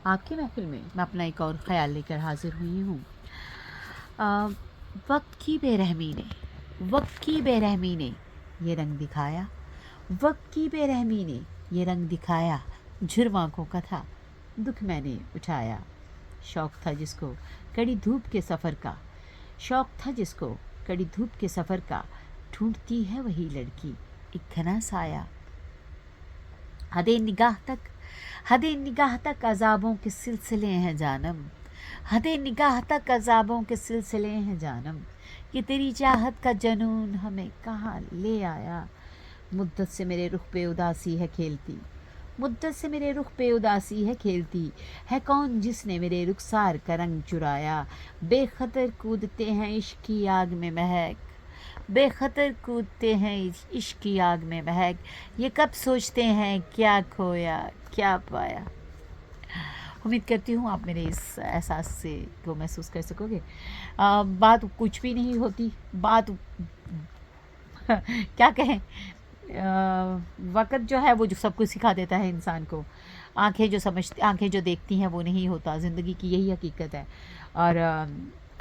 आपकी महफिल में मैं अपना एक और ख़्याल लेकर हाजिर हुई हूँ। वक्त की बेरहमी ने ये रंग दिखाया, वक्त की बेरहमी ने ये रंग दिखाया, झुर्म आँखों का था दुख मैंने उठाया। शौक था जिसको कड़ी धूप के सफ़र का, शौक था जिसको कड़ी धूप के सफ़र का, ढूंढती है वही लड़की एक घना साया। हदे निगाह तक अज़ाबों के सिलसिले हैं जानम, हदे निगाह तक अज़ाबों के सिलसिले हैं जानम, कि तेरी चाहत का जनून हमें कहाँ ले आया। मुद्दत से मेरे रुख पे उदासी है खेलती, मुद्दत से मेरे रुख पे उदासी है खेलती, है कौन जिसने मेरे रुखसार का रंग चुराया। बेखतर कूदते हैं इश्क की आग में महक, बेखतर कूदते हैं इश्क की आग में महक, ये कब सोचते हैं क्या खोया क्या पाया। उम्मीद करती हूँ आप मेरे इस एहसास से को महसूस कर सकोगे। बात कुछ भी नहीं होती, बात क्या कहें, वक़्त जो है वो जो सब कुछ सिखा देता है इंसान को। आँखें जो देखती हैं वो नहीं होता, ज़िंदगी की यही हकीकत है। और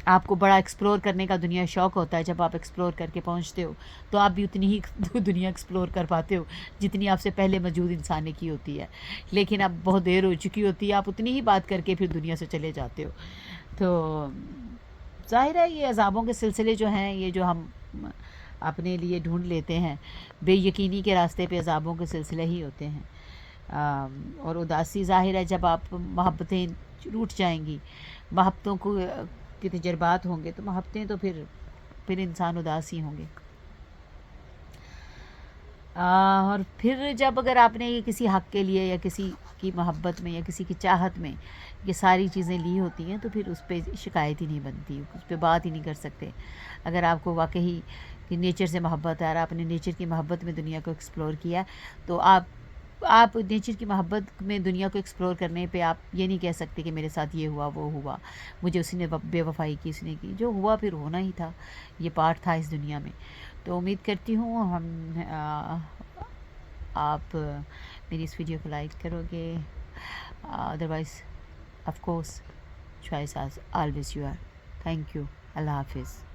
आपको बड़ा एक्सप्लोर करने का दुनिया शौक़ होता है। जब आप एक्सप्लोर करके पहुंचते हो तो आप भी उतनी ही दुनिया एक्सप्लोर कर पाते हो जितनी आपसे पहले मौजूद इंसान ने की होती है। लेकिन अब बहुत देर हो चुकी होती है, आप उतनी ही बात करके फिर दुनिया से चले जाते हो। तो ज़ाहिर है ये अज़ाबों के सिलसिले जो हैं, ये जो हम अपने लिए ढूंढ लेते हैं, बेयकीनी के रास्ते पे अज़ाबों के सिलसिले ही होते हैं। और उदासी ज़ाहिर है जब आप मोहब्बतें रूठ जाएंगी, मोहब्बतों को के तजर्बात होंगे तो मोहब्बतें तो फिर इंसान उदास ही होंगे। और फिर जब अगर आपने ये किसी हक़ के लिए या किसी की मोहब्बत में या किसी की चाहत में ये सारी चीज़ें ली होती हैं तो फिर उस पर शिकायत ही नहीं बनती, उस पर बात ही नहीं कर सकते। अगर आपको वाकई कि नेचर से मोहब्बत है और आपने नेचर की मोहब्बत में दुनिया को एक्सप्लोर किया, तो आप नेचर की मोहब्बत में दुनिया को एक्सप्लोर करने पे आप ये नहीं कह सकते कि मेरे साथ ये हुआ वो हुआ, मुझे उसने बेवफ़ाई की, उसने की। जो हुआ फिर होना ही था, ये पार्ट था इस दुनिया में। तो उम्मीद करती हूँ आप मेरी इस वीडियो को लाइक करोगे। Otherwise of course choice as always you are. Thank you. अल्लाह हाफिज़।